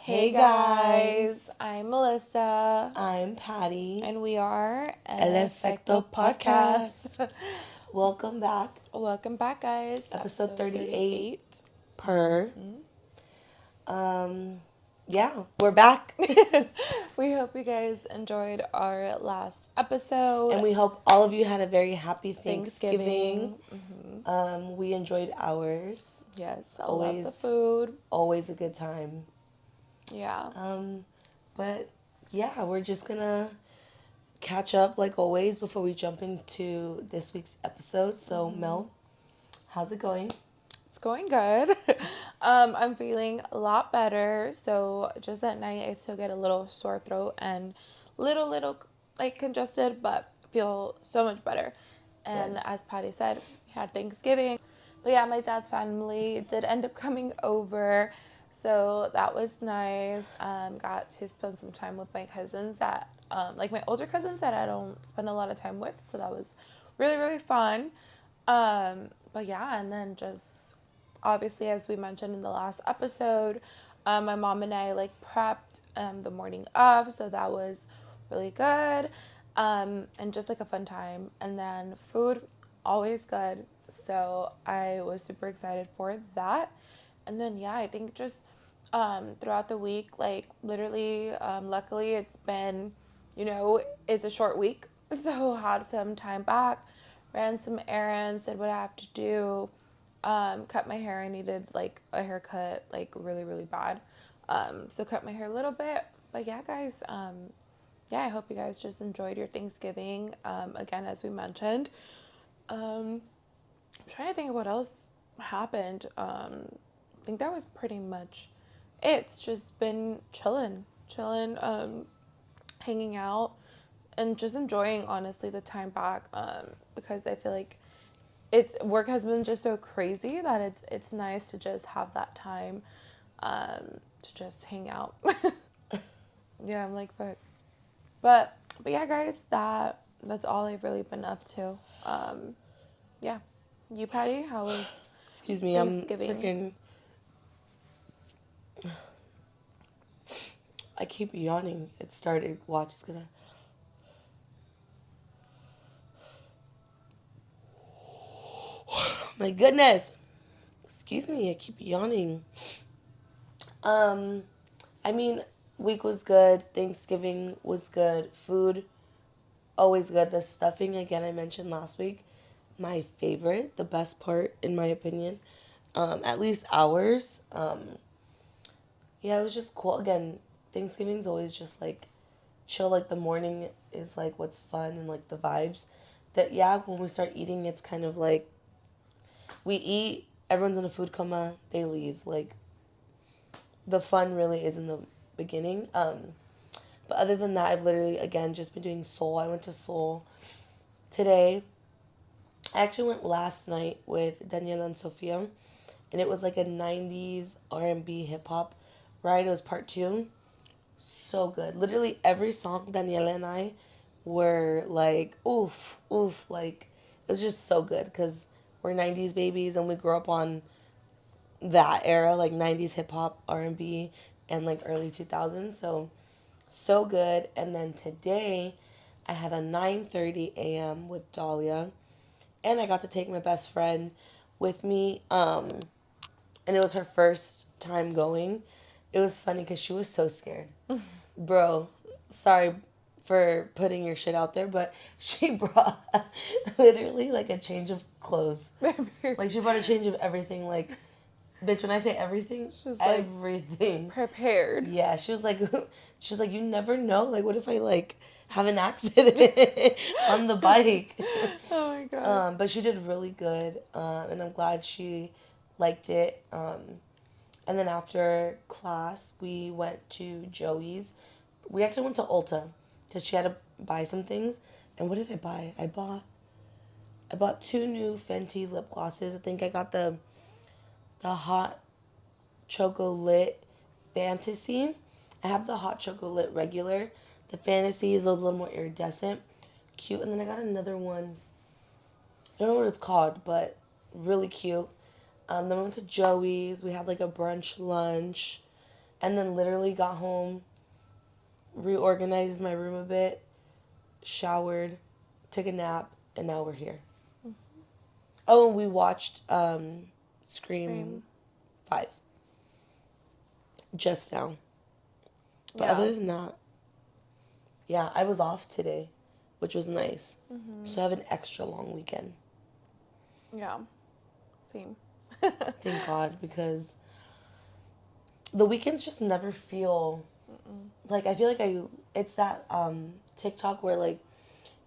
Hey guys, I'm Melissa, I'm Patty. and we are El an Efecto podcast. Welcome back. Welcome back, guys. Episode 38 per. Yeah, we're back. We hope you guys enjoyed our last episode. And we hope all of you had a very happy Thanksgiving. Thanksgiving. We enjoyed ours. Yes, I love the food. Always a good time. Yeah. But yeah, we're just gonna catch up like always before we jump into this week's episode. So Mel, how's it going? It's going good. I'm feeling a lot better. So just at night, I still get a little sore throat and little like congested, but feel so much better. And Good. as Patty said, we had Thanksgiving. But yeah, my dad's family did end up coming over. So that was nice. Got to spend some time with my cousins that, like my older cousins that I don't spend a lot of time with. So that was really fun. But yeah, and then just obviously, as we mentioned in the last episode, my mom and I like prepped the morning of, so that was really good, and just like a fun time. And then food, always good, so I was super excited for that. And then yeah, I think just throughout the week, like literally, luckily it's been, it's a short week, so had some time back, ran some errands, did what I have to do, cut my hair. I needed like a haircut, like really bad. So cut my hair a little bit. But yeah, guys, yeah, I hope you guys just enjoyed your Thanksgiving. Again, as we mentioned. I'm trying to think of what else happened. I think that was pretty much it. It's just been chilling, hanging out, and just enjoying honestly the time back. Because I feel like it's work has been just so crazy that it's nice to just have that time, to just hang out. Yeah, I'm like fuck. But yeah, guys, that's all I've really been up to. Yeah, you, Patty, how was Excuse me, I'm Thanksgiving? freaking. I keep yawning. It started. Watch, it's gonna. My goodness. Excuse me, I keep yawning. Um, I mean, week was good. Thanksgiving was good. Food, always good. The stuffing, again, I mentioned last week. My favorite, the best part, in my opinion. At least ours. Yeah, it was just cool. Again, Thanksgiving's always just like chill. Like the morning is like what's fun and like the vibes. That, yeah, when we start eating, it's kind of like we eat, everyone's in a food coma, they leave. Like the fun really is in the beginning. But other than that, I've literally again just been doing soul. I went to soul today. I actually went last night with Daniela and Sofia, and it was like a '90s R&B hip hop ride. It was part two. So good. Literally every song Daniela and I were like oof, like it was just so good because we're '90s babies and we grew up on that era, like '90s hip hop, R&B, and like early 2000s. So good. And then today, I had a 9:30 a.m. with Dahlia, and I got to take my best friend with me. And it was her first time going. It was funny because she was so scared, bro. Sorry for putting your shit out there, but she brought literally like a change of clothes. Like she brought a change of everything. Like, bitch, when I say everything, She's like everything. prepared. Yeah, she was like, she's like, you never know. Like, what if I like have an accident on the bike? Oh my god. But she did really good, and I'm glad she liked it. And then after class, we went to Joey's. We actually went to Ulta because she had to buy some things. And what did I buy? I bought two new Fenty lip glosses. I think I got the hot chocolate fantasy. I have the hot chocolate regular. The fantasy is a little more iridescent, cute. And then I got another one. I don't know what it's called, but really cute. Then we went to Joey's. We had like a brunch lunch. and then literally got home, reorganized my room a bit, showered, took a nap, and now we're here. Oh, and we watched Scream Scream. 5 just now. But Yeah. other than that, yeah, I was off today, which was nice. So I have an extra long weekend. Yeah. Same. Thank God, because the weekends just never feel like I feel like it's that TikTok where like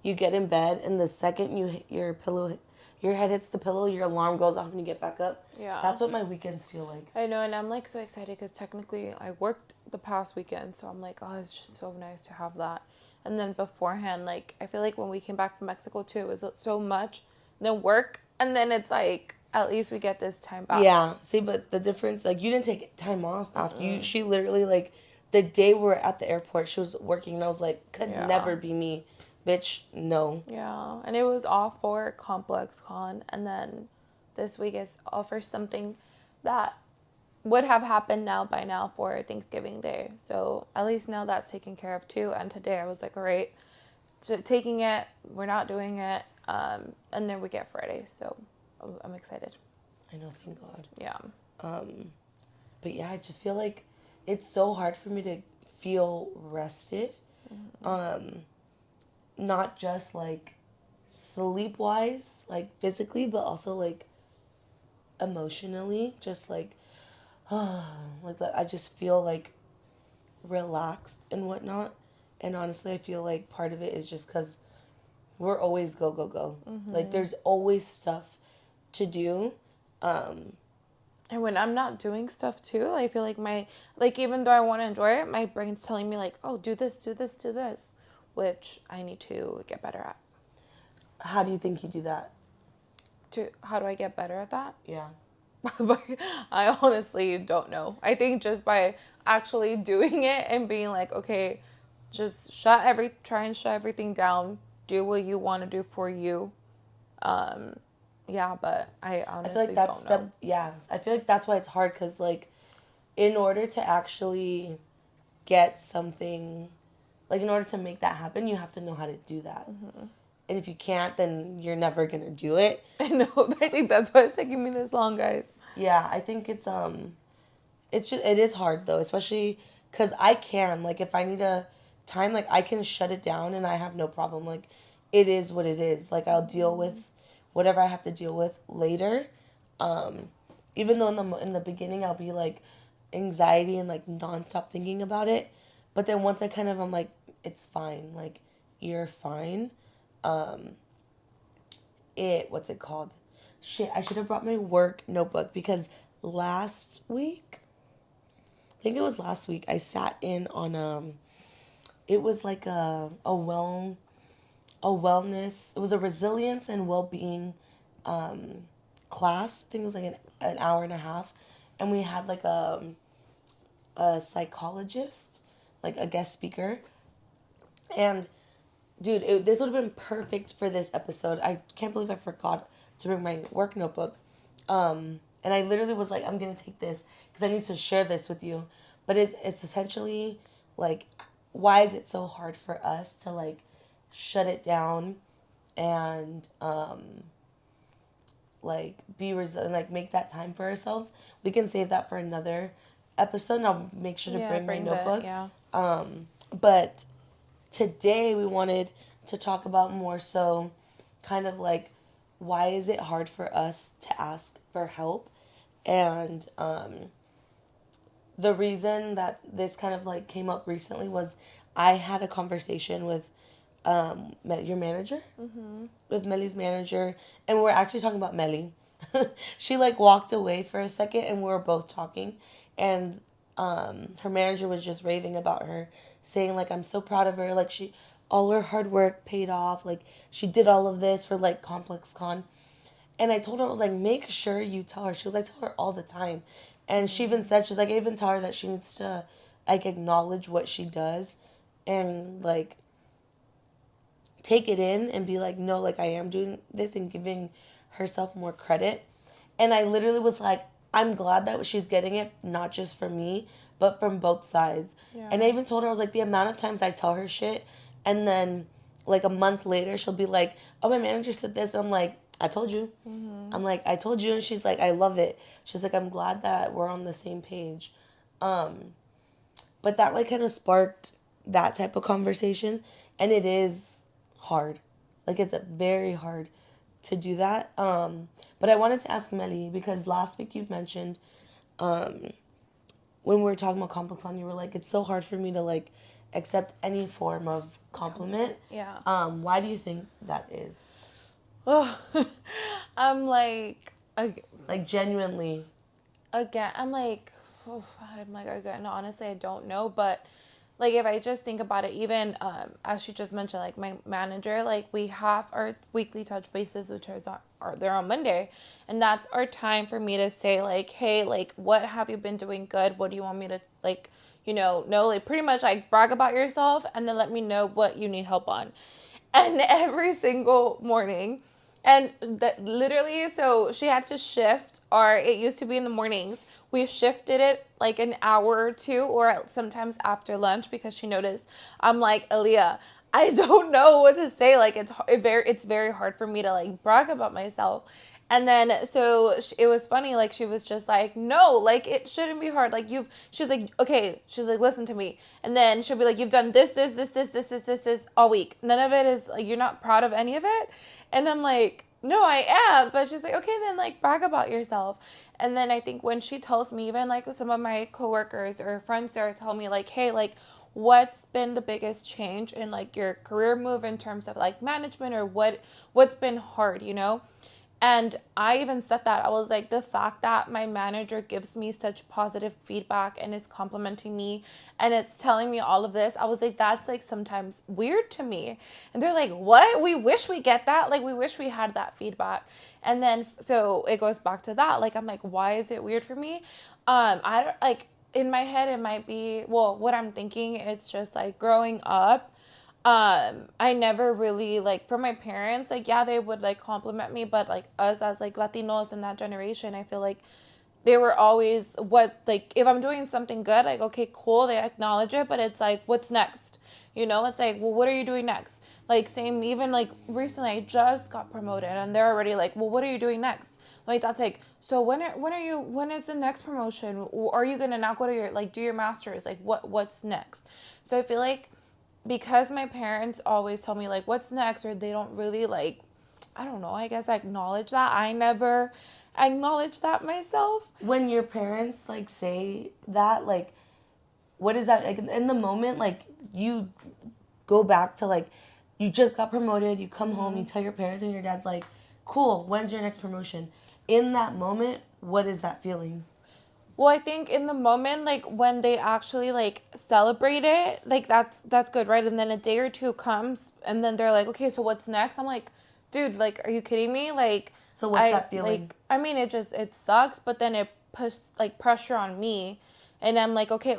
you get in bed and the second you hit your head hits the pillow, your alarm goes off and you get back up. Yeah. That's what my weekends feel like. I know, and I'm like so excited because technically I worked the past weekend, so I'm like, oh, it's just so nice to have that. And then beforehand, like I feel like when we came back from Mexico too, it was so much, then work, and then it's like at least we get this time back. Yeah. See, but the difference, like, you didn't take time off after you. She literally, like, the day we were at the airport, she was working, and I was like, could Yeah. never be me, bitch. No. Yeah, and it was all for Complex Con, and then this week is all for something that would have happened now by now for Thanksgiving Day. So at least now that's taken care of too. And today I was like, all right, taking it, we're not doing it, and then we get Friday. So I'm excited. I know, thank God. Yeah. But yeah, I just feel like it's so hard for me to feel rested. Not just like sleep wise, like physically, but also like emotionally. Just like, I just feel like relaxed and whatnot. And honestly, I feel like part of it is just because we're always go, go, go. Like, there's always stuff to do. And when I'm not doing stuff too, I feel like even though I want to enjoy it, my brain's telling me like, oh, do this, do this, do this, which I need to get better at. How do you think you do that? How do I get better at that? Yeah. I honestly don't know. I think just by actually doing it and being like, okay, just try and shut everything down. Do what you want to do for you. Yeah, but I I honestly feel like that's don't know. yeah. I feel like that's why it's hard because, like, in order to actually get something, like, in order to make that happen, you have to know how to do that. And if you can't, then you're never going to do it. I know. I think that's why it's taking me this long, guys. Yeah, I think it is hard though, especially because I can, like, if I need a time, like, I can shut it down and I have no problem. Like, it is what it is. Like, I'll deal with whatever I have to deal with later. Even though in the beginning I'll be like anxiety and like nonstop thinking about it, but then once I'm like, it's fine. Like, you're fine. What's it called? Shit, I should have brought my work notebook because last week, I think it was last week, I sat in on it was like a wellness, it was a resilience and well-being class. I think it was like an hour and a half, and we had like a psychologist, like a guest speaker. And dude, this would have been perfect for this episode. I can't believe I forgot to bring my work notebook. And I literally was like, I'm gonna take this because I need to share this with you. But it's essentially like, why is it so hard for us to like shut it down and like be resilient, like make that time for ourselves? We can save that for another episode. And I'll make sure to bring my notebook. Yeah. But today we wanted to talk about more so kind of like, why is it hard for us to ask for help? And the reason that this kind of like came up recently was I had a conversation with your manager, with Mely's manager, and we're actually talking about Mely. She like walked away for a second and we were both talking, and her manager was just raving about her, saying like, I'm so proud of her, like all her hard work paid off, like she did all of this for like Complex Con. And I told her, I was like, make sure you tell her. She was like, I tell her all the time. And she even said, she's like, I even tell her that she needs to like acknowledge what she does and like take it in and be like, no, like I am doing this, and giving herself more credit. And I literally was like, I'm glad that she's getting it, not just for me, but from both sides. Yeah. And I even told her, I was like, the amount of times I tell her shit, and then like a month later, she'll be like, oh, my manager said this. I'm like, I told you. I'm like, I told you. And she's like, I love it. She's like, I'm glad that we're on the same page. But that like kind of sparked that type of conversation. And it is hard. Like, it's very hard to do that. But I wanted to ask Mely, because last week you mentioned when we were talking about compliments on, you were like, it's so hard for me to like accept any form of compliment. Yeah. Why do you think that is? Oh, I'm like, Like, genuinely. again, I'm like, again, honestly, I don't know, but like, if I just think about it, even as you just mentioned, like my manager, like we have our weekly touch bases, which are there on Monday, and that's our time for me to say like, hey, like, what have you been doing good? What do you want me to like, know, like pretty much like brag about yourself, and then let me know what you need help on, and every single morning. And that literally, so she had to shift, or it used to be in the mornings. We shifted it like an hour or two, or sometimes after lunch, because she noticed I'm like, Aaliyah, I don't know what to say. Like, it's very hard for me to like brag about myself. And then, so it was funny. Like, she was just like, no, like, it shouldn't be hard. Like, she's like, okay. She's like, listen to me. And then she'll be like, you've done this all week. None of it is like, you're not proud of any of it. And I'm like, no, I am. But she's like, okay, then like brag about yourself. And then I think when she tells me, even like with some of my coworkers or friends there tell me like, hey, like, what's been the biggest change in like your career move in terms of like management, or what's been hard, And I even said that. I was like, the fact that my manager gives me such positive feedback and is complimenting me and it's telling me all of this, I was like, that's like sometimes weird to me. And they're like, what? We wish we get that. Like, we wish we had that feedback. And then, so it goes back to that. Like, I'm like, why is it weird for me? I don't like, in my head, it might be, well, what I'm thinking, it's just like growing up, I never really like, for my parents, like, yeah, they would like compliment me, but like us as like Latinos in that generation, I feel like they were always, what, like, if I'm doing something good, like, okay, cool, they acknowledge it, but it's like, what's next? It's like, well, what are you doing next? Like, same, even like recently I just got promoted and they're already like, well, what are you doing next? Like, that's like, so when is the next promotion? Are you gonna now go to your, like, do your master's? Like, what's next? So I feel like, because my parents always tell me like what's next, or they don't really like, I don't know, I guess I acknowledge that. I never acknowledge that myself. When your parents like say that, like, what is that like in the moment? Like, you go back to like, you just got promoted, you come home, you tell your parents, and your dad's like, cool, when's your next promotion? In that moment, what is that feeling? Well, I think in the moment, like when they actually like celebrate it, like that's good, right? And then a day or two comes, and then they're like, okay, so what's next? I'm like, dude, like, are you kidding me? Like, So what's that feeling? I mean, it sucks, but then it puts like pressure on me, and I'm like, okay,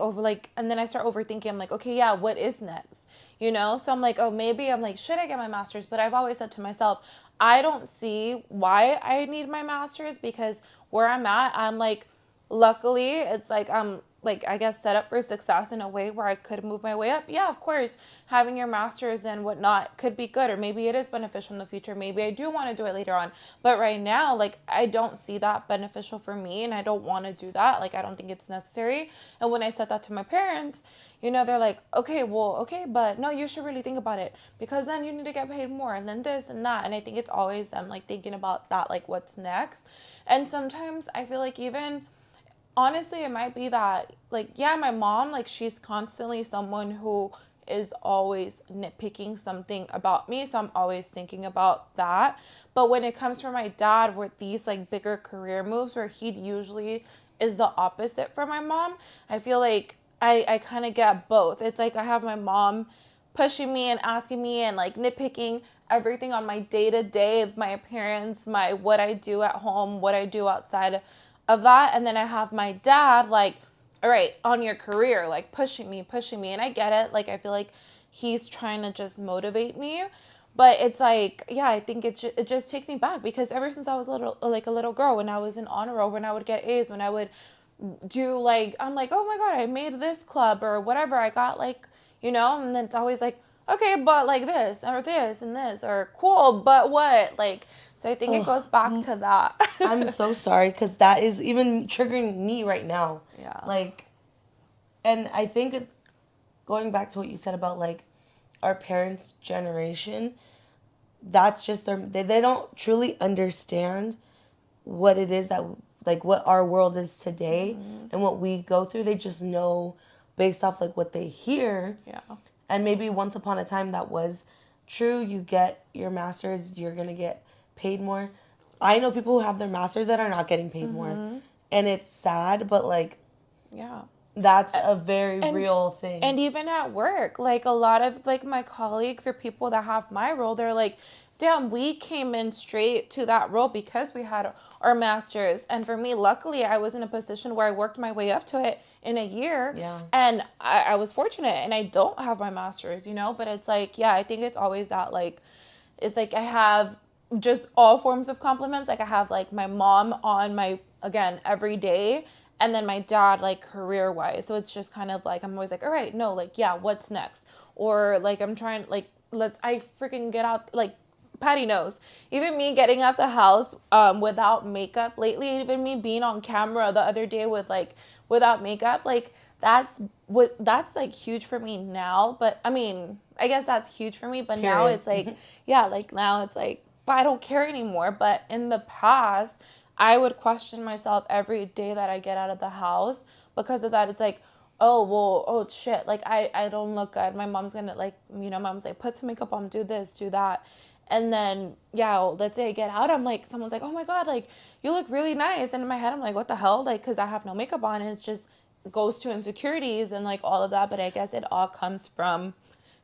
and then I start overthinking. I'm like, okay, yeah, what is next? So I'm like, oh, maybe I'm like, should I get my master's? But I've always said to myself, I don't see why I need my master's, because where I'm at, I'm like, luckily it's like I'm like, I guess, set up for success in a way where I could move my way up. Yeah, of course, having your master's and whatnot could be good, or maybe it is beneficial in the future. Maybe I do want to do it later on. But right now, like, I don't see that beneficial for me, and I don't want to do that. Like, I don't think it's necessary. And when I said that to my parents, they're like, okay, well, okay, but no, you should really think about it, because then you need to get paid more, and then this and that. And I think it's always them like thinking about that, like, what's next. And sometimes I feel like, even honestly, it might be that, like, yeah, my mom, like, she's constantly someone who is always nitpicking something about me, so I'm always thinking about that. But when it comes from my dad, with these like bigger career moves, where he usually is the opposite from my mom, I feel like I kind of get both. It's like I have my mom pushing me and asking me and like nitpicking everything on my day to day, my appearance, my what I do at home, what I do outside of that. And then I have my dad like, all right, on your career, like pushing me. And I get it. Like, I feel like he's trying to just motivate me. But it's like, yeah, I think it just takes me back, because ever since I was a little girl, when I was in honor roll, when I would get A's, when I would do like, I'm like, oh my God, I made this club or whatever. I got like, and then it's always like, okay, but like this or this and this or cool, but what? Like, so I think it goes back to that. I'm so sorry because that is even triggering me right now. Yeah. Like, and I think going back to what you said about like our parents' generation, that's just they don't truly understand what it is that like what our world is today and what we go through. They just know based off like what they hear. Yeah. And maybe once upon a time that was true. You get your masters, you're gonna get paid more. I know people who have their masters that are not getting paid more, and it's sad, but like Yeah. that's a very real thing. And even at work, like a lot of like my colleagues or people that have my role, they're like, damn, we came in straight to that role because we had our masters. And for me, luckily, I was in a position where I worked my way up to it in a year. Yeah. And I was fortunate, and I don't have my masters, but it's like, yeah, I think it's always that like, it's like I have just all forms of compliments. Like I have like my mom on my, again, every day, and then my dad like career wise. So it's just kind of like I'm always like, all right, no, like yeah, what's next? Or like I'm trying like I freaking get out, like Patty knows. Even me getting out the house without makeup lately, even me being on camera the other day with like without makeup, like that's like huge for me now. But I mean, I guess that's huge for me, but Period. now it's like yeah, like now it's like, but I don't care anymore. But in the past, I would question myself every day that I get out of the house because of that. It's like, oh well, oh shit, like I don't look good. My mom's gonna like, mom's like, put some makeup on, do this, do that. And then yeah, let's say I get out, I'm like, someone's like, oh my God, like you look really nice. And in my head I'm like, what the hell? Like, because I have no makeup on, and it's just goes to insecurities and like all of that. But I guess it all comes from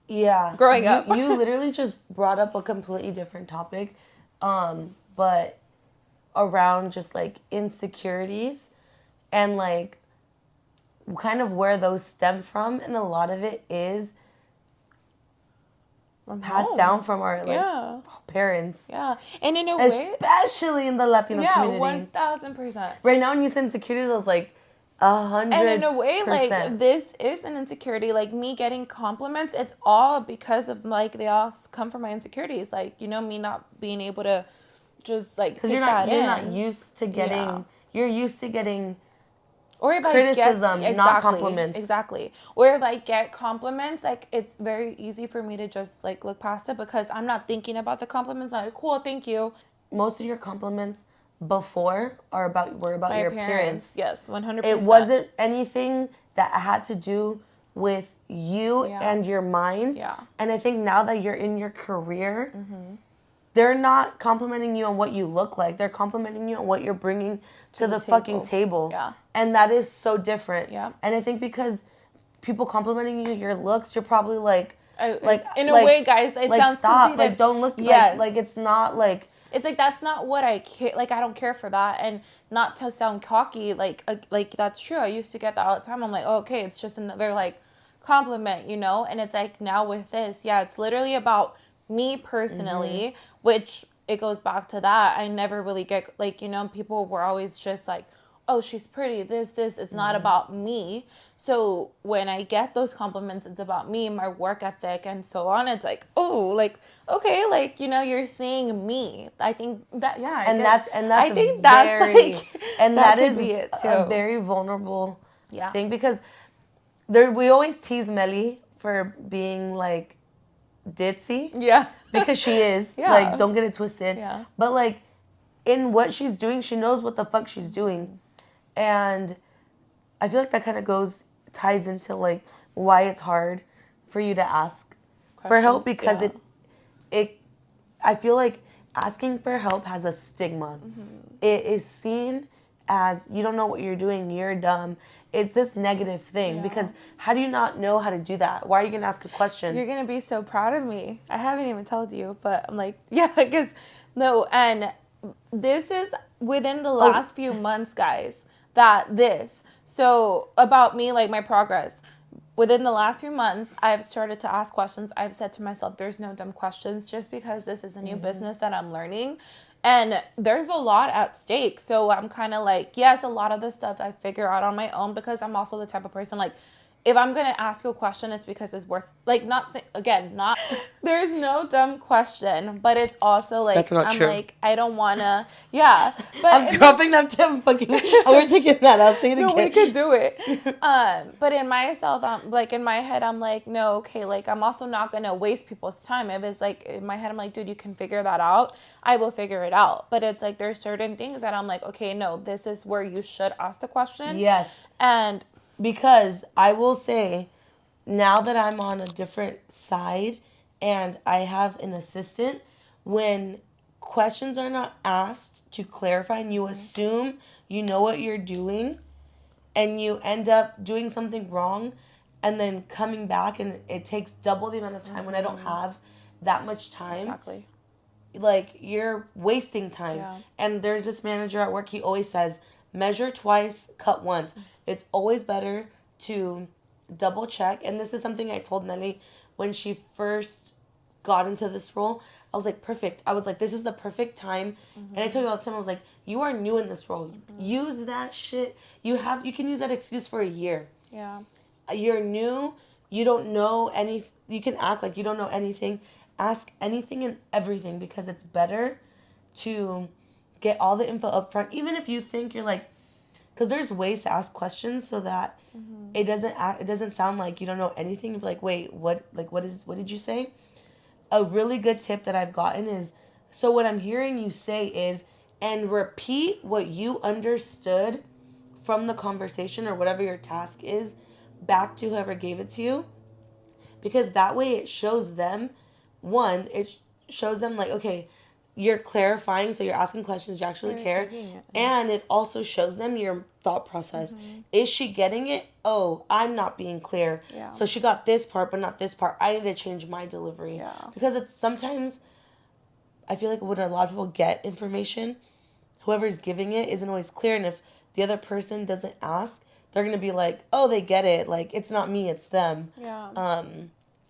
growing up. You literally just brought up a completely different topic, but around just like insecurities and like kind of where those stem from, and a lot of it is From passed home. down from our like parents. Yeah, and in a way, especially in the Latino community. 1000%. Right now, when you said insecurities, I was like, 100%. And in a way, like this is an insecurity. Like me getting compliments, it's all because of like they all come from my insecurities. Like me not being able to just like take you're not used to getting. Yeah. You're used to getting. Or if criticism, I get, not compliments. Exactly. Or if I get compliments, like it's very easy for me to just like look past it because I'm not thinking about the compliments. I'm like, cool, thank you. Most of your compliments before were about My your parents. Yes, 100%. It wasn't anything that had to do with you and your mind. Yeah. And I think now that you're in your career, they're not complimenting you on what you look like. They're complimenting you on what you're bringing to the fucking table. Yeah. And that is so different. Yeah. And I think because people complimenting you, your looks, you're probably like in a way, guys, it like, sounds stop. conceited. Like, don't look like it's not like. It's like, that's not what I care. Like, I don't care for that. And not to sound cocky, like that's true. I used to get that all the time. I'm like, oh, okay, it's just another like compliment, And it's like now with this, yeah, it's literally about me personally, which it goes back to that. I never really get like, people were always just like, oh, she's pretty, this, it's not about me. So when I get those compliments, it's about me, my work ethic, and so on. It's like, oh, like, okay, like, you're seeing me. I think that, yeah. That's I think that's very, like, and that is it too. a very vulnerable Yeah. thing because we always tease Mely for being like ditzy. Yeah. Because she is. Yeah. Like, don't get it twisted. Yeah. But like in what she's doing, she knows what the fuck she's doing. And I feel like that kind of ties into like why it's hard for you to ask for help because I feel like asking for help has a stigma. It is seen as you don't know what you're doing, you're dumb. It's this negative thing because how do you not know how to do that? Why are you going to ask a question? You're going to be so proud of me. I haven't even told you, but I'm like, yeah, because no. And this is within the last few months, guys, so about me, like my progress. Within the last few months, I've started to ask questions. I've said to myself, there's no dumb questions just because this is a new business that I'm learning. And there's a lot at stake. So I'm kind of like, yes, a lot of the stuff I figure out on my own because I'm also the type of person like, if I'm going to ask you a question, it's because it's worth, like, not, again, not, there's no dumb question, but it's also That's like, not I'm true. like, I don't want to, yeah. But I'm dropping that tip. We're taking that. I'll say it no, again. we could do it. But in myself, I'm like, in my head, I'm like, no, okay, like, I'm also not going to waste people's time. If it's like, in my head, I'm like, dude, you can figure that out. I will figure it out. But it's like, there's certain things that I'm like, okay, no, this is where you should ask the question. Yes. And because I will say, now that I'm on a different side and I have an assistant, when questions are not asked to clarify and you assume you know what you're doing and you end up doing something wrong and then coming back and it takes double the amount of time when I don't have that much time. exactly. Like, you're wasting time. Yeah. And there's this manager at work, he always says, measure twice, cut once. It's always better to double check. And this is something I told Nelly when she first got into this role. I was like, perfect. I was like, this is the perfect time. And I told you all the time, I was like, you are new in this role. Use that shit. You can use that excuse for a year. Yeah. You're new. You don't know any. You can act like you don't know anything. Ask anything and everything because it's better to get all the info up front. Even if you think you're like, because there's ways to ask questions so that it doesn't sound like you don't know anything. You're like, wait, what? Like, what did you say? A really good tip that I've gotten is, so what I'm hearing you say is, and repeat what you understood from the conversation or whatever your task is back to whoever gave it to you, because that way it shows them, one, it shows them like, okay, you're clarifying, so you're asking questions, you actually care, and it also shows them your thought process. Is she getting it? Oh, I'm not being clear. Yeah. So she got this part but not this part. I need to change my delivery. Yeah. Because it's sometimes, I feel like when a lot of people get information, whoever's giving it isn't always clear, and if the other person doesn't ask, they're gonna be like, oh, they get it, like, it's not me, it's them. Yeah.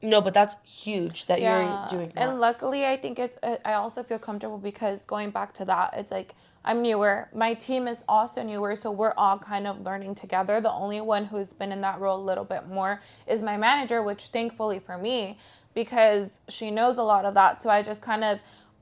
No, but that's huge that Yeah. you're doing that. And luckily, I think I also feel comfortable because going back to that, it's like I'm newer. My team is also newer, so we're all kind of learning together. The only one who's been in that role a little bit more is my manager, which thankfully for me, because she knows a lot of that. So I just kind of,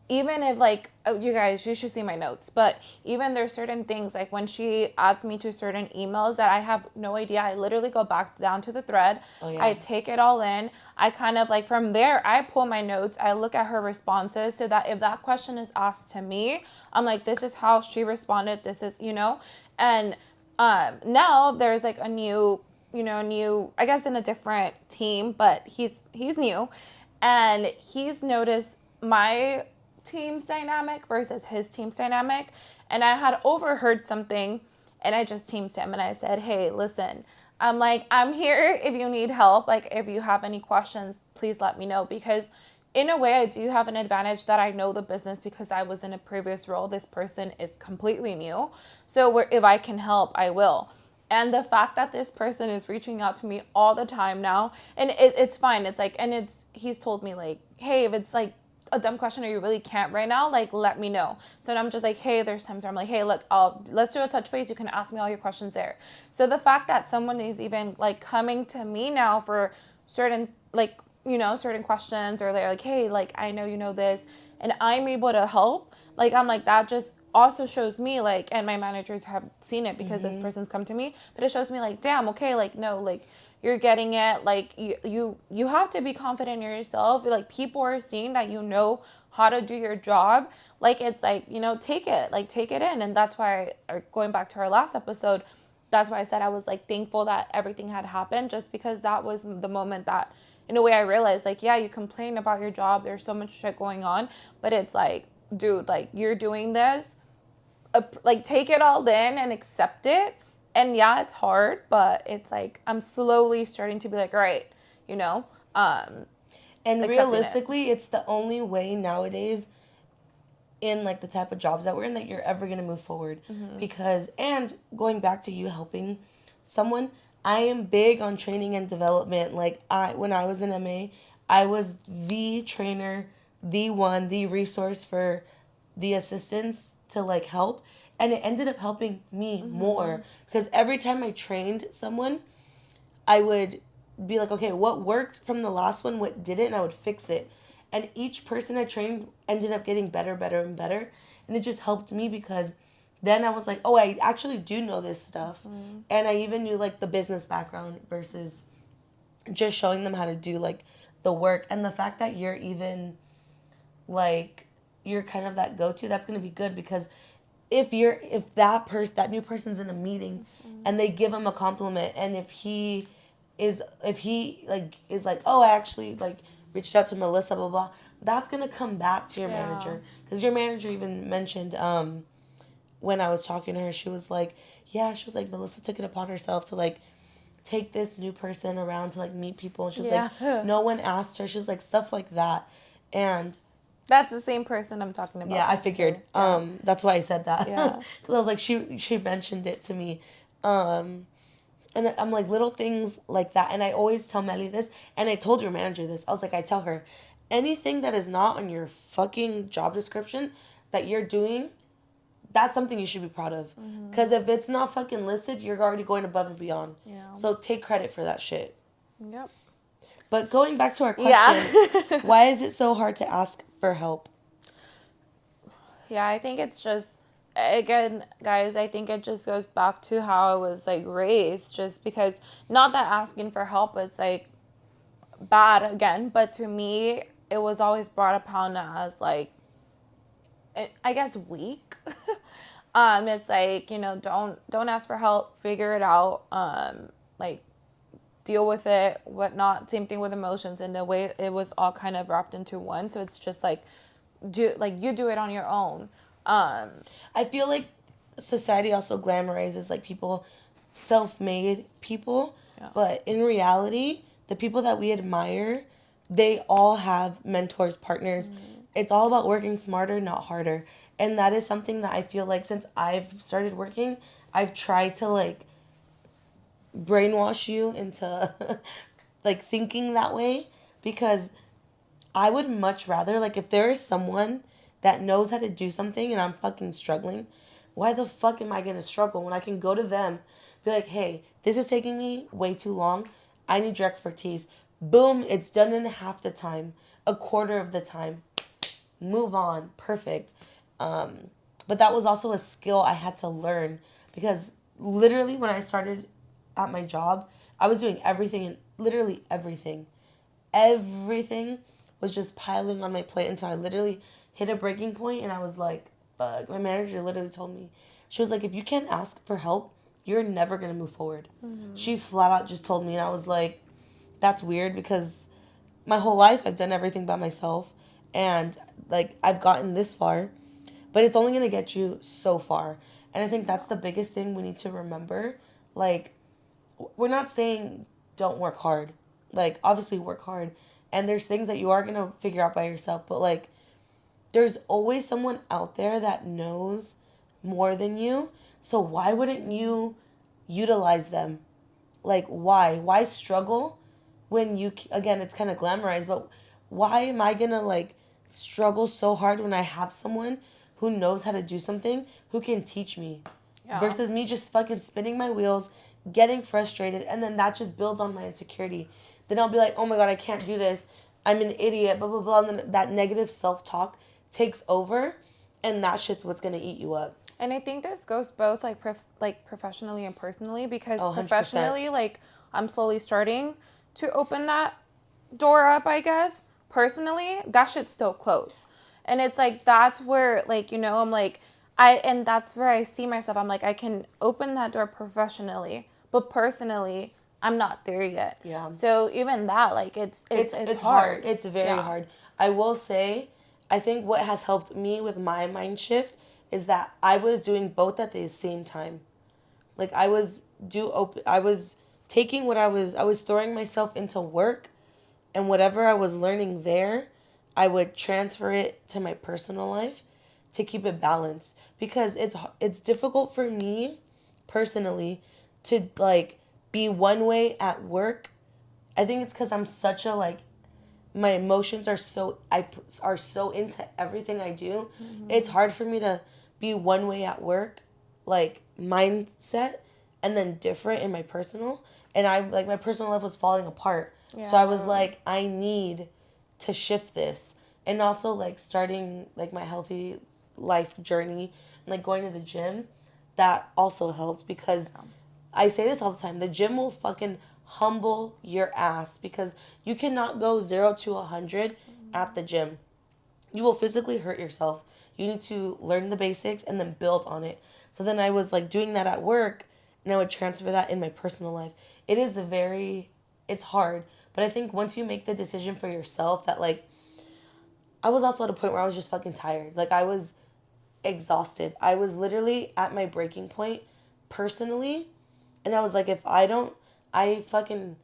even if like, oh, you guys, you should see my notes, but even there's certain things like when she adds me to certain emails that I have no idea, I literally go back down to the thread. Oh, yeah. I take it all in. I kind of like from there, I pull my notes. I look at her responses so that if that question is asked to me, I'm like, this is how she responded. This is, and now there's like a new, I guess in a different team, but he's new, and he's noticed my team's dynamic versus his team's dynamic. And I had overheard something and I just teamed him and I said, hey, listen, I'm like, I'm here if you need help. Like, if you have any questions, please let me know. Because in a way, I do have an advantage that I know the business because I was in a previous role. This person is completely new. So if I can help, I will. And the fact that this person is reaching out to me all the time now, and it's fine. It's like, and he's told me like, hey, if it's like a dumb question or you really can't right now, like, let me know. So I'm just like, hey, there's times where I'm like, hey, look, let's do a touch base. You can ask me all your questions there. So the fact that someone is even like coming to me now for certain, like, certain questions, or they're like, hey, like, I know you know this, and I'm able to help. Like, I'm like, that just also shows me like, and my managers have seen it because this person's come to me, but it shows me like, damn, okay, like, no, like, you're getting it. Like, you have to be confident in yourself. Like, people are seeing that you know how to do your job. Like, it's like, take it in. And that's why, going back to our last episode, that's why I said I was like thankful that everything had happened, just because that was the moment that in a way I realized like, yeah, you complain about your job, there's so much shit going on, but it's like, dude, like, you're doing this, like, take it all in and accept it. And yeah, it's hard, but it's like I'm slowly starting to be like, all right, and realistically, it's the only way nowadays in like the type of jobs that we're in that you're ever going to move forward. Because, and going back to you helping someone, I am big on training and development. Like, when I was in MA, I was the trainer, the resource for the assistants to like help, and it ended up helping me more because every time I trained someone, I would be like, okay, what worked from the last one, what didn't, and I would fix it. And each person I trained ended up getting better, better, and better. And it just helped me because then I was like, oh, I actually do know this stuff. And I even knew like the business background versus just showing them how to do like the work. And the fact that you're even like, you're kind of that go-to, that's going to be good because if that new person's in a meeting and they give him a compliment, and if he like is like, oh, I actually like reached out to Melissa, blah blah, that's gonna come back to your manager because your manager even mentioned when I was talking to her, she was like, yeah, she was like, Melissa took it upon herself to like take this new person around to like meet people, and she's like, no one asked her, she's like stuff like that. And That's the same person I'm talking about. yeah, I figured. That's why I said that. Yeah. Because I was like, she mentioned it to me. And I'm like, little things like that. And I always tell Mely this, and I told your manager this. I was like, I tell her, anything that is not on your fucking job description that you're doing, that's something you should be proud of. Because if it's not fucking listed, you're already going above and beyond. Yeah. So take credit for that shit. Yep. But going back to our question, Yeah. why is it so hard to ask for help? Yeah, I think it's just, again, guys, I think it just goes back to how I was like raised, just because not that asking for help is like bad again, but to me, it was always brought upon as like, I guess, weak. It's like, don't ask for help, figure it out, like deal with it, whatnot. Same thing with emotions, and the way it was all kind of wrapped into one. So it's just like, you do it on your own. I feel like society also glamorizes like people, self-made people, but in reality, the people that we admire, they all have mentors, partners. It's all about working smarter, not harder. And that is something that I feel like since I've started working, I've tried to like brainwash you into like thinking that way, because I would much rather, like, if there is someone that knows how to do something and I'm fucking struggling, why the fuck am I gonna struggle when I can go to them, be like, hey, this is taking me way too long. I need your expertise. Boom, it's done in half the time, a quarter of the time. Move on. Perfect. But that was also a skill I had to learn because literally when I started at my job, I was doing everything and literally everything. Everything was just piling on my plate until I literally hit a breaking point, and I was like, fuck. My manager literally told me, she was like, if you can't ask for help, you're never going to move forward. She flat out just told me, and I was like, that's weird because my whole life I've done everything by myself, and like I've gotten this far, but it's only going to get you so far. And I think that's the biggest thing we need to remember. Like, we're not saying don't work hard. Like, obviously work hard. And there's things that you are going to figure out by yourself. But, like, there's always someone out there that knows more than you. So why wouldn't you utilize them? Like, why? Why struggle when you, again, it's kind of glamorized, but why am I going to, like, struggle so hard when I have someone who knows how to do something, who can teach me? Yeah. Versus me just fucking spinning my wheels, getting frustrated, and then that just builds on my insecurity. Then I'll be like, oh my god, I can't do this. I'm an idiot, blah, blah, blah. And then that negative self-talk takes over, and that shit's what's going to eat you up. And I think this goes both like professionally and personally, because 100%. professionally, like, I'm slowly starting to open that door up, I guess. Personally, that shit's still closed. And it's like, that's where, like, I'm like, and that's where I see myself. I'm like, I can open that door professionally, but personally, I'm not there yet. Yeah. So even that, like, it's hard. It's very hard. I will say, I think what has helped me with my mind shift is that I was doing both at the same time. Like, I was taking I was throwing myself into work, and whatever I was learning there, I would transfer it to my personal life to keep it balanced, because it's difficult for me personally to like be one way at work. I think it's cuz I'm such a like my emotions are so into everything I do. It's hard for me to be one way at work, like mindset, and then different in my personal. And I like my personal life was falling apart. So I was Yeah. like, I need to shift this. And also like starting like my healthy life journey, like going to the gym, that also helped because I say this all the time. The gym will fucking humble your ass because you cannot go 0 to 100 at the gym. You will physically hurt yourself. You need to learn the basics and then build on it. So then I was like doing that at work and I would transfer that in my personal life. It is it's hard. But I think once you make the decision for yourself that like, I was also at a point where I was just fucking tired. Like I was exhausted. I was literally at my breaking point personally. And I was like, if I don't, I fucking,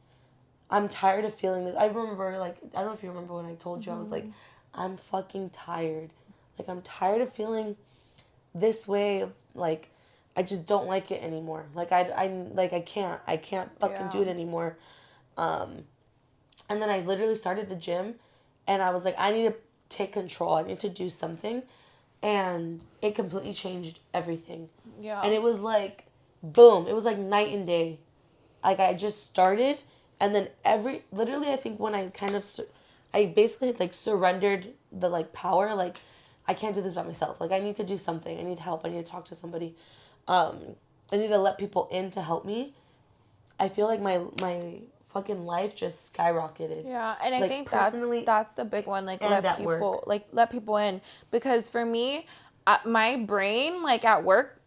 I'm tired of feeling this. I remember, like, I don't know if you remember when I told you, I was like, I'm fucking tired. Like, I'm tired of feeling this way. Like, I just don't like it anymore. Like, I can't fucking Yeah. do it anymore. And then I literally started the gym and I was like, I need to take control. I need to do something. And it completely changed everything. Yeah. And it was like, boom. It was like night and day. Like I just started and then literally I think when I kind of, I basically like surrendered the like power. Like I can't do this by myself. Like I need to do something. I need help. I need to talk to somebody. Um, I need to let people in to help me. I feel like my fucking life just skyrocketed. Yeah, and I Like think personally that's the big one. and at work. Let people in, because for me, my brain like at work,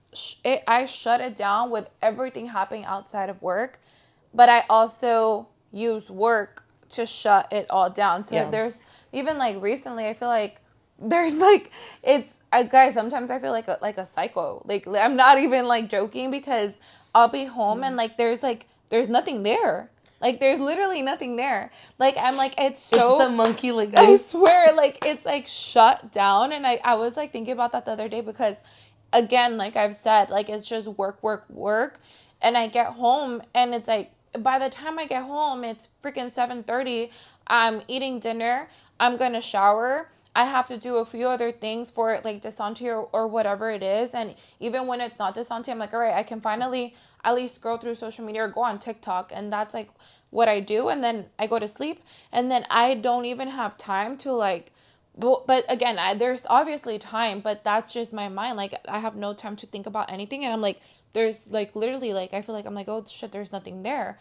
I shut it down with everything happening outside of work, but I also use work to shut it all down. So Yeah. there's even like recently, I feel like there's like it's guys. Sometimes I feel like a psycho. Like I'm not even like joking because I'll be home and like there's nothing there. Like there's literally nothing there. Like I'm like it's It's so the monkey like I this. swear like it's like shut down, and I was like thinking about that the other day because again, like I've said, like it's just work, work, work, and I get home and it's like by the time I get home it's freaking 7:30. I'm eating dinner, I'm gonna shower, I have to do a few other things for it, like Desante or whatever it is. And even when it's not Desante, I'm like, all right, I can finally at least scroll through social media or go on TikTok. And that's like what I do. And then I go to sleep. And then I don't even have time to like, but again, there's obviously time, but that's just my mind. Like, I have no time to think about anything. And I'm like, there's like literally, like, I feel like I'm like, oh shit, there's nothing there.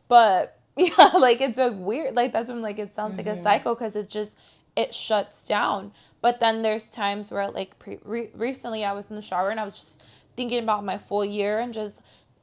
But yeah, like, it's a weird, like, that's when, like, it sounds like a cycle because it's just, it shuts down. But then there's times where like recently I was in the shower and I was just thinking about my full year and just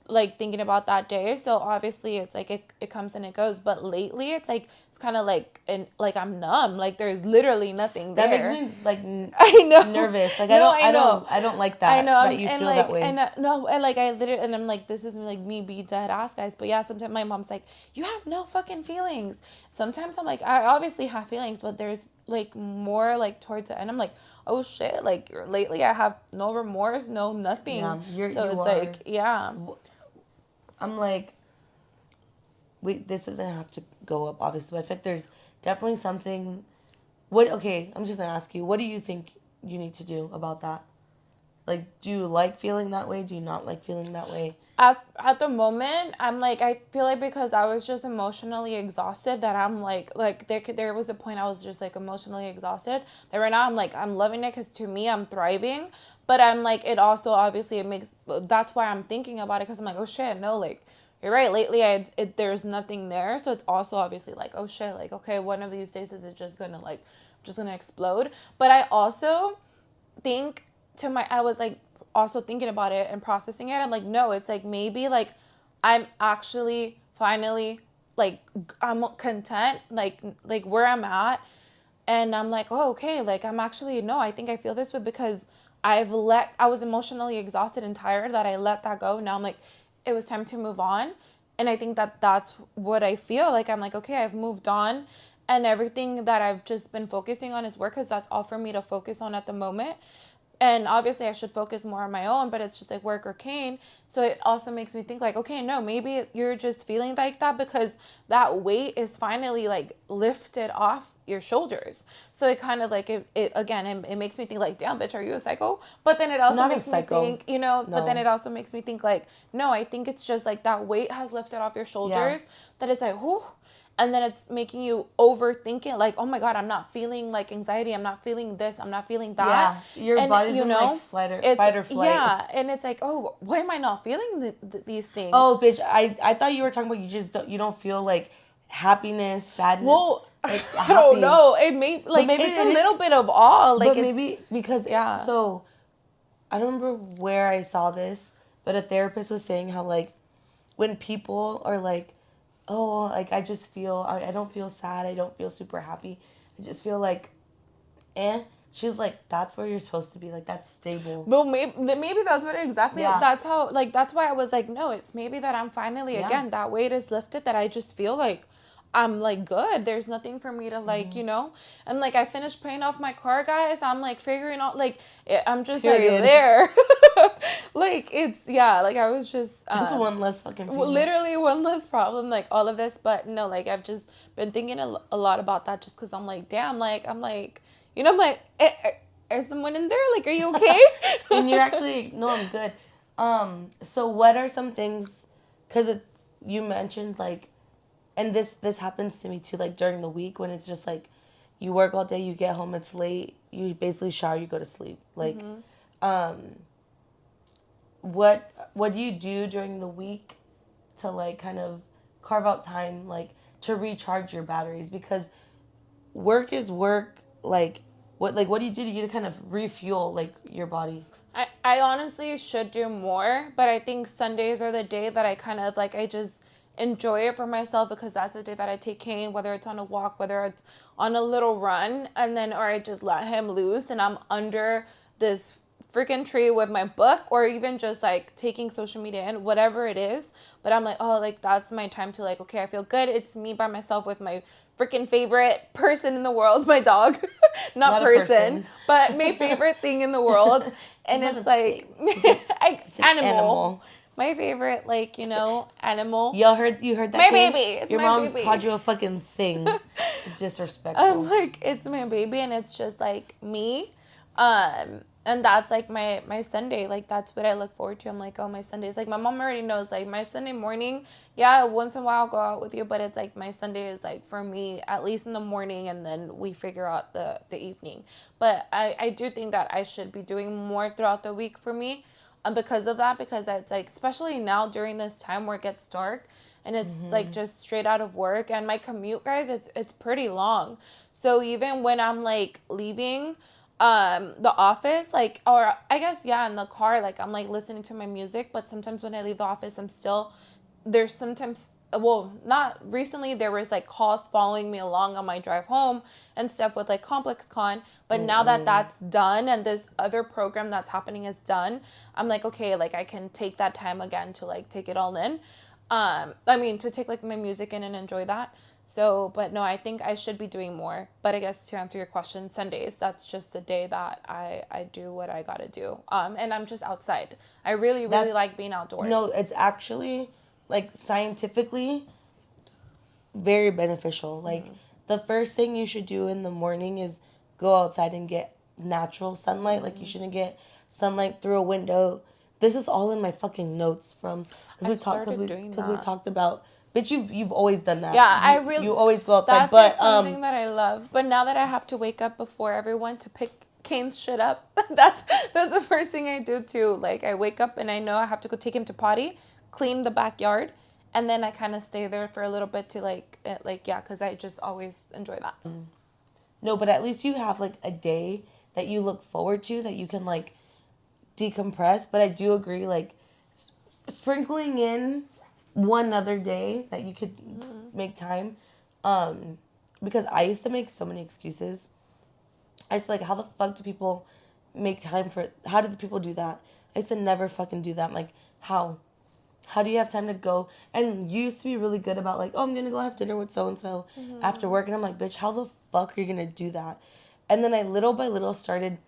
like thinking about that day. So obviously it's like it comes and it goes. But lately it's like it's kind of like and like I'm numb. Like there's literally nothing That makes there. me like I know. nervous. Like No, I know. I don't like I that know, that you and feel that like, way. and no, and like, I literally, and I'm like, this isn't like me being dead ass, guys. But yeah, sometimes my mom's like, you have no fucking feelings. Sometimes I'm like, I obviously have feelings, but there's like more like towards the end. I'm like, oh shit, like lately I have no remorse, no nothing. Yeah, So you it's are. like, yeah, I'm like, this doesn't have to go up, obviously. But I think there's definitely something. What? Okay, I'm just gonna ask you. What do you think you need to do about that? Like, do you like feeling that way? Do you not like feeling that way? at the moment I'm like I feel like because I was just emotionally exhausted that I'm like there was a point I was just like emotionally exhausted that right now I'm like I'm loving it because to me I'm thriving, but I'm like it also obviously it makes that's why I'm thinking about it because I'm like oh shit no like you're right lately there's nothing there, so it's also obviously like oh shit like okay one of these days is it just gonna explode. But I also think I was like also thinking about it and processing it. I'm like, no, it's like maybe like I'm actually finally like I'm content like where I'm at, and I'm like, oh okay, like I'm actually no, I think I feel this way because I was emotionally exhausted and tired that I let that go. Now I'm like, it was time to move on, and I think that that's what I feel like. I'm like, okay, I've moved on, and everything that I've just been focusing on is work because that's all for me to focus on at the moment. and obviously I should focus more on my own, but it's just like work or cane. So it also makes me think like, okay, no, maybe you're just feeling like that because that weight is finally like lifted off your shoulders. So it kind of like it makes me think like, damn, bitch, are you a psycho? But then it also Not a makes me psycho. think, you know, but then No. it also makes me think like, no, I think it's just like that weight has lifted off your shoulders, that it's like, whew, and then it's making you overthink it, like, oh my god, I'm not feeling like anxiety, I'm not feeling this, I'm not feeling that. Yeah, your and body's you in know, like it's fight or flight. yeah, and it's like, oh, why am I not feeling these things? Oh, bitch, I thought you were talking about you don't feel like happiness, sadness. Well, like I happy. don't know, it may like maybe it's it a is- little bit of all, like, but maybe because so I don't remember where I saw this, but a therapist was saying how like when people are like, oh, like I just feel I don't feel sad, I don't feel super happy, I just feel like she's like, that's where you're supposed to be, like that's stable. Well, maybe that's what exactly. Yeah. That's how. Like that's why I was like, no, it's maybe that I'm finally Yeah. again that weight is lifted. That I just feel like I'm like good. There's nothing for me to like, you know. And like I finished paying off my car, guys. I'm like figuring out like I'm just Period. like there. Like it's like I was just. It's one less fucking payment. Literally one less problem. Like all of this, but no, like I've just been thinking a lot about that, just because I'm like, damn, like I'm like, you know, I'm like. Is someone in there? Like, are you okay? And you're actually, no, I'm good. So what are some things, because you mentioned like, and this happens to me too, like during the week when it's just like, you work all day, you get home, it's late, you basically shower, you go to sleep. Like, what do you do during the week to like kind of carve out time, like to recharge your batteries? Because work is work, like, what do you do to kind of refuel like your body? I honestly should do more, but I think Sundays are the day that I kind of like I just enjoy it for myself, because that's the day that I take Kane, whether it's on a walk, whether it's on a little run, and then or I just let him loose and I'm under this freaking tree with my book, or even just like taking social media in, whatever it is. But I'm like, oh, like that's my time to like, okay, I feel good. It's me by myself with my freaking favorite person in the world, my dog. Not person, but my favorite thing in the world. And it's like animal. My favorite, like, you know, animal. You heard that? My baby. It's your my mom's baby. called you a fucking thing. Disrespectful. I'm like, it's my baby, and it's just like me. And that's like my Sunday. Like that's what I look forward to. I'm like, oh, my Sundays. Like my mom already knows. Like my Sunday morning, yeah, once in a while I'll go out with you, but it's like my Sunday is like for me at least in the morning, and then we figure out the evening. But I do think that I should be doing more throughout the week for me, because of that. Because it's like, especially now during this time where it gets dark. And it's like just straight out of work, and my commute, guys, it's pretty long. So even when I'm like leaving the office, like, or I guess in the car, like I'm like listening to my music, but sometimes when I leave the office, there's sometimes, well, not recently, there was like calls following me along on my drive home and stuff with like Complex Con, but now that that's done and this other program that's happening is done, I'm like, okay, like I can take that time again to like take it all in. I mean, to take like my music in and enjoy that. So, but no, I think I should be doing more. But I guess to answer your question, Sundays, that's just the day that I do what I gotta do. And I'm just outside. I really like being outdoors. No, it's actually like scientifically very beneficial. Like the first thing you should do in the morning is go outside and get natural sunlight. Like you shouldn't get sunlight through a window. This is all in my fucking notes from because we talked about. Bitch, you've always done that. Yeah, you always go outside. That's but like something that I love. But now that I have to wake up before everyone to pick Kane's shit up, that's the first thing I do too. Like I wake up and I know I have to go take him to potty, clean the backyard, and then I kind of stay there for a little bit to because I just always enjoy that. No, but at least you have like a day that you look forward to, that you can like decompress. But I do agree, like sprinkling in one other day that you could make time, because I used to make so many excuses. I used to be like, how the fuck do people make time for it? How do the people do that? I used to never fucking do that. I'm like, how do you have time to go? And you used to be really good about like, oh, I'm gonna go have dinner with so and so after work, and I'm like, bitch, how the fuck are you gonna do that? And then I little by little started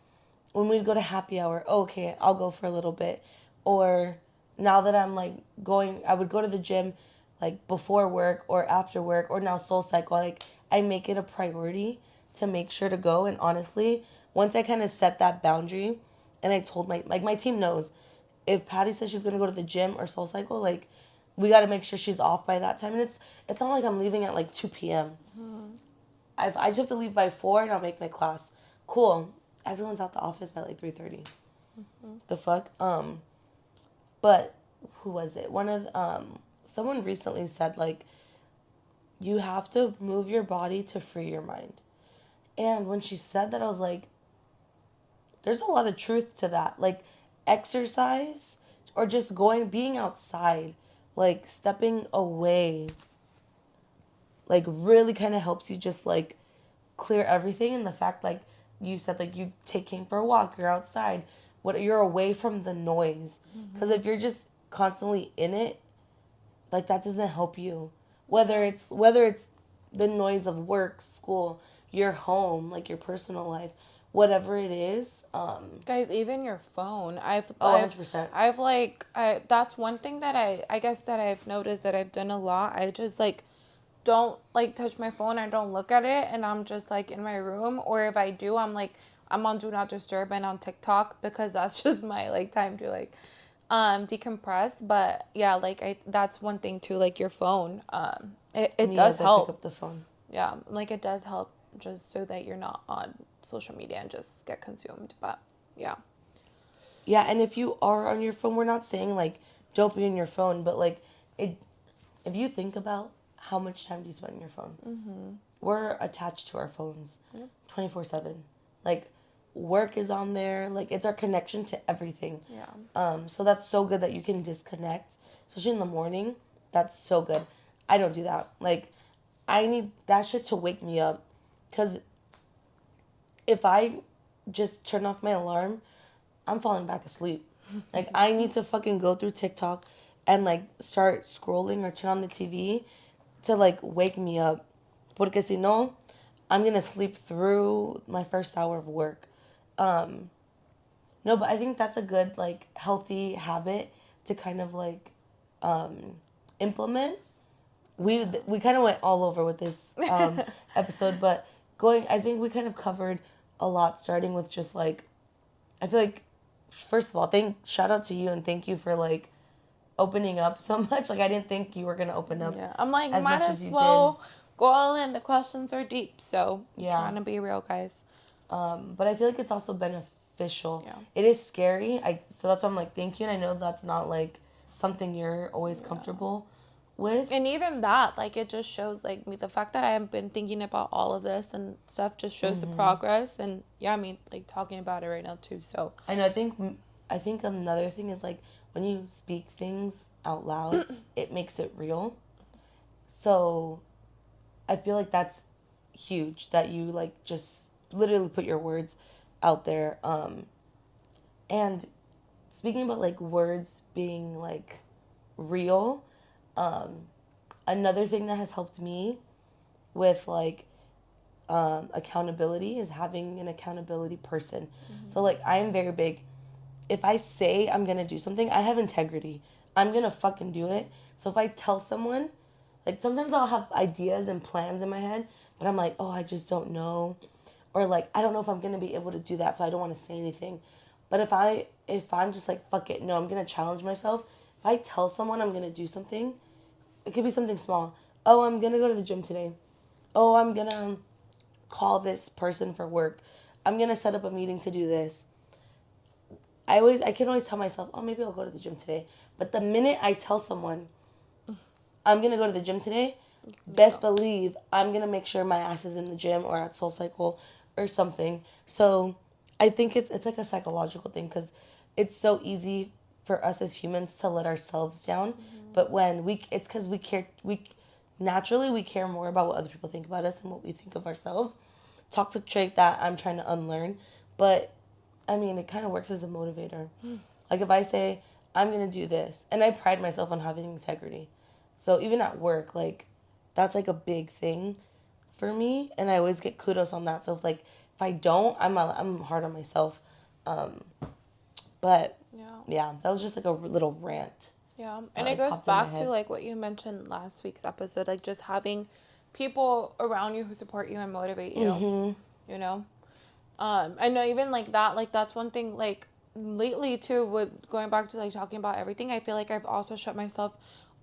when we'd go to happy hour, oh, okay, I'll go for a little bit. Or now that I'm like going, I would go to the gym like before work or after work, or now Soul Cycle. Like I make it a priority to make sure to go. And honestly, once I kind of set that boundary, and I told my team knows, if Patty says she's gonna go to the gym or Soul Cycle, like we got to make sure she's off by that time. And it's not like I'm leaving at like 2 p.m. I just have to leave by 4 and I'll make my class. Cool. Everyone's out the office by like 3:30. The fuck? But who was it? Someone recently said like you have to move your body to free your mind. And when she said that, I was like, there's a lot of truth to that. Like exercise or just being outside, like stepping away, like really kind of helps you just like clear everything. And the fact like you said like you take King for a walk, you're outside, you're away from the noise. Because if you're just constantly in it, like that doesn't help you. Whether it's the noise of work, school, your home, like your personal life, whatever it is. Guys, even your phone. Oh, 100%. That's one thing that I guess that I've noticed that I've done a lot. I just like don't like touch my phone. I don't look at it, and I'm just like in my room. Or if I do, I'm on do not disturb and on TikTok, because that's just my like time to like decompress. But yeah, like that's one thing too, like your phone. It Me does as I pick help. up the phone. Yeah, like it does help, just so that you're not on social media and just get consumed. But yeah. Yeah, and if you are on your phone, we're not saying like don't be on your phone, but like it. If you think about how much time do you spend on your phone, we're attached to our phones, 24/7. Like work is on there. Like it's our connection to everything. Yeah. So that's so good that you can disconnect, especially in the morning. That's so good. I don't do that. Like I need that shit to wake me up, because if I just turn off my alarm, I'm falling back asleep. Like I need to fucking go through TikTok and like start scrolling or turn on the TV to like wake me up. Porque si no, I'm gonna sleep through my first hour of work. No, but I think that's a good like healthy habit to kind of like implement. We kind of went all over with this episode, but I think we kind of covered a lot, starting with just like, I feel like, first of all, shout out to you and thank you for like opening up so much. Like I didn't think you were gonna open up. Yeah. I'm like, as might much as as you well go all in. The questions are deep, so Yeah. trying to be real, guys. But I feel like it's also beneficial. Yeah. It is scary. So that's why I'm like, thank you, and I know that's not like something you're always comfortable with. And even that, like, it just shows, like, me, the fact that I have been thinking about all of this and stuff just shows the progress. And yeah, I mean, like, talking about it right now too. So I know. I think another thing is like when you speak things out loud, it makes it real. So I feel like that's huge that you like just literally put your words out there. And speaking about like words being like real, another thing that has helped me with like accountability is having an accountability person. So like I am very big. If I say I'm gonna do something, I have integrity. I'm gonna fucking do it. So if I tell someone, like sometimes I'll have ideas and plans in my head, but I'm like, oh, I just don't know, or like I don't know if I'm gonna be able to do that, so I don't want to say anything. But if I'm just like fuck it, no, I'm gonna challenge myself. If I tell someone I'm gonna do something, it could be something small. Oh, I'm gonna go to the gym today. Oh, I'm gonna call this person for work. I'm gonna set up a meeting to do this. I can always tell myself, oh, maybe I'll go to the gym today. But the minute I tell someone I'm gonna go to the gym today, best believe I'm gonna make sure my ass is in the gym or at Soul Cycle or something. So I think it's like a psychological thing, because it's so easy for us as humans to let ourselves down. But when it's because we care, naturally we care more about what other people think about us than what we think of ourselves. Toxic trait that I'm trying to unlearn. But I mean, it kind of works as a motivator. Like if I say I'm gonna do this, and I pride myself on having integrity, so even at work, like that's like a big thing for me, and I always get kudos on that. So if I don't, I'm hard on myself. But Yeah. yeah, that was just like a little rant. Yeah. that, And like, it goes popped in my back to head. like what you mentioned last week's episode, like just having people around you who support you and motivate you. You know? I know even like that, like that's one thing like lately too, with going back to like talking about everything, I feel like I've also shut myself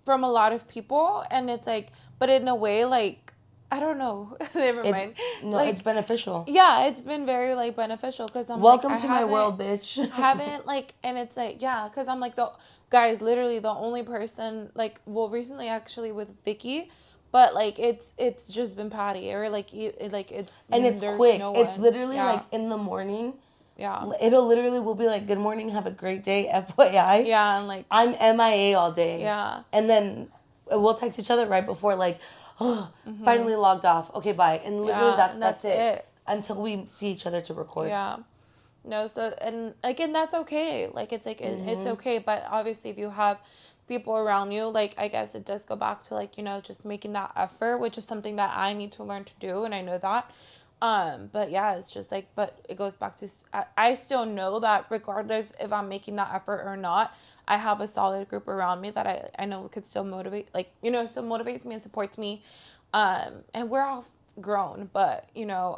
from a lot of people, and it's like, but in a way, like, I don't know. Never It's mind. no, Like, it's beneficial. yeah, it's been very like beneficial because I'm like, Welcome to my world, bitch. haven't like, and it's like, yeah, because I'm like the guys, literally the only person like, well, recently actually with Vicky, but like it's just been Patty, or like like it's And it's there's quick. no It's one. literally Yeah. like in the morning. Yeah. It'll literally will be like, good morning, have a great day, FYI. Yeah, and like, I'm MIA all day. yeah. And then we'll text each other right before, like, oh, finally logged off. Okay, bye. And literally Yeah, and that's that's it. it. Until we see each other to record. Yeah. No, so, and again, that's okay. Like, it's like, it's okay. But obviously, if you have people around you, like, I guess it does go back to, like, you know, just making that effort, which is something that I need to learn to do. And I know that. But yeah, it's just like, but it goes back to, I still know that regardless if I'm making that effort or not, I have a solid group around me that I know could still motivate, like, you know, still motivates me and supports me. And we're all grown, but you know,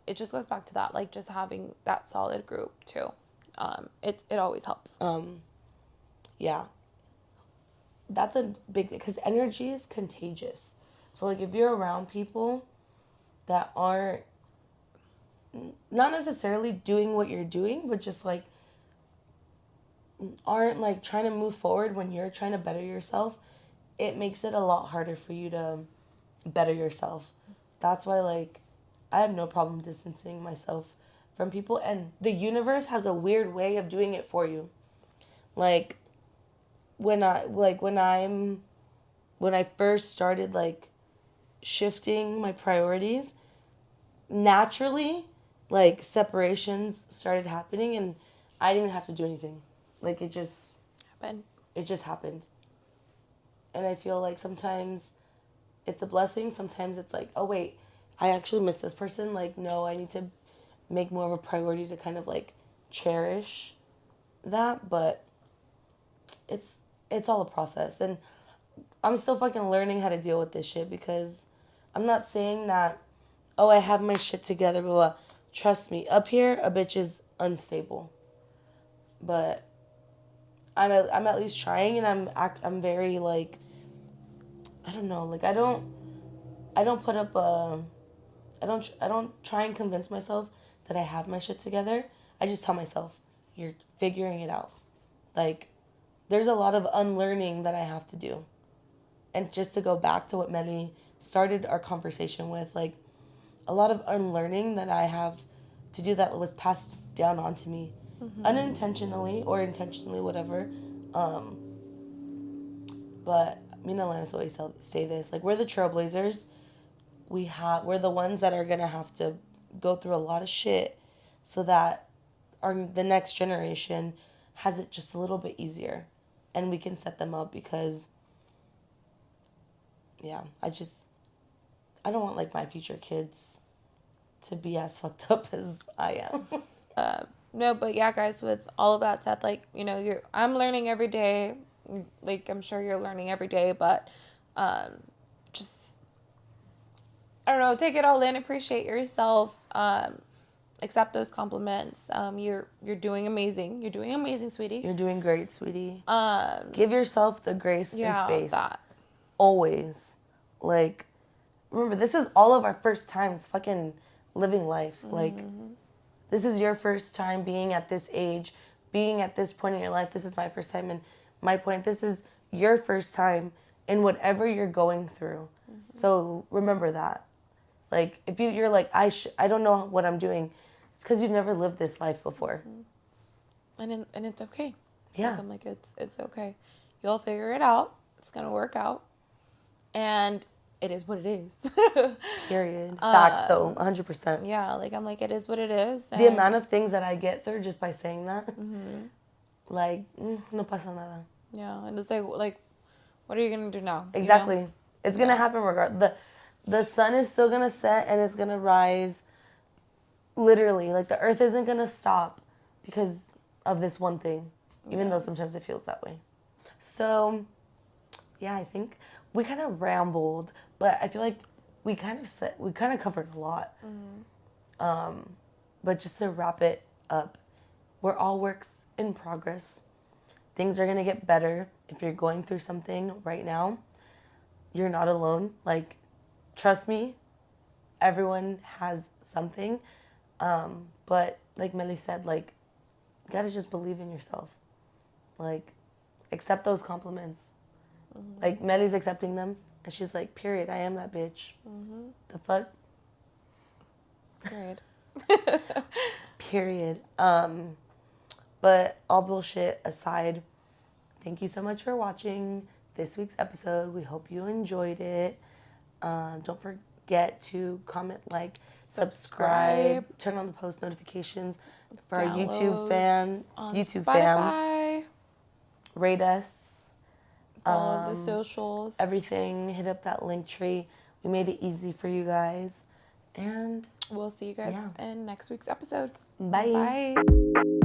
it just goes back to that, like just having that solid group too. It always helps. Yeah. That's a big thing because energy is contagious. So, like, if you're around people that aren't not necessarily doing what you're doing, but just like aren't like trying to move forward when you're trying to better yourself, it makes it a lot harder for you to better yourself. That's why, like, I have no problem distancing myself from people, and the universe has a weird way of doing it for you. Like, when I first started like shifting my priorities, naturally, like, separations started happening, and I didn't even have to do anything. Like, Happen. it just happened. And I feel like sometimes it's a blessing. Sometimes it's like, oh wait, I actually miss this person. Like, no, I need to make more of a priority to kind of like cherish that. But it's all a process, and I'm still fucking learning how to deal with this shit because I'm not saying that, oh, I have my shit together, blah, blah. Trust me, up here, a bitch is unstable. But I'm at least trying, and I'm very like, I don't know, like, I don't put up a I don't try and convince myself that I have my shit together. I just tell myself, you're figuring it out. Like, there's a lot of unlearning that I have to do. And just to go back to what Mely started our conversation with, like, a lot of unlearning that I have to do that was passed down onto me, unintentionally or intentionally, whatever. But me and Alanis always say this, like, we're the trailblazers. We're the ones that are gonna have to go through a lot of shit so that the next generation has it just a little bit easier, and we can set them up because, yeah, I don't want like my future kids to be as fucked up as I am. No, but yeah, guys, with all of that said, like, you know, I'm learning every day. Like, I'm sure you're learning every day, but just, I don't know, take it all in, appreciate yourself, accept those compliments. You're doing amazing. You're doing amazing, sweetie. You're doing great, sweetie. Give yourself the grace and space. That. Always. Like, remember, this is all of our first times fucking living life. Like, this is your first time being at this age, being at this point in your life. This is my first time, and my point, this is your first time in whatever you're going through. So remember that. Like, if you're like, I don't know what I'm doing, it's because you've never lived this life before. And it's okay. Yeah. Like, I'm like, it's okay. You'll figure it out. It's gonna work out. And it is what it is. Period. Facts, though, 100%. Yeah, like, I'm like, it is what it is. The amount of things that I get through just by saying that, like, no pasa nada. Yeah, and it's like, what are you gonna do now? Exactly. You know? It's gonna happen regardless. The sun is still gonna set and it's gonna rise. Literally, like, the earth isn't gonna stop because of this one thing, even though sometimes it feels that way. So, yeah, I think we kind of rambled, but I feel like we kind of covered a lot. But just to wrap it up, we're all works in progress. Things are gonna get better. If you're going through something right now, you're not alone. Like, trust me, everyone has something. But like Mely said, like, you gotta just believe in yourself. Like, accept those compliments. Like, Mely's accepting them, and she's like, period, I am that bitch. The fuck? Period. Period. But all bullshit aside, thank you so much for watching this week's episode. We hope you enjoyed it. Don't forget to comment, like, subscribe, turn on the post notifications for our YouTube fam. Spotify. Rate us. Follow the socials. Everything. Hit up that link tree. We made it easy for you guys. And we'll see you guys in next week's episode. bye. Bye.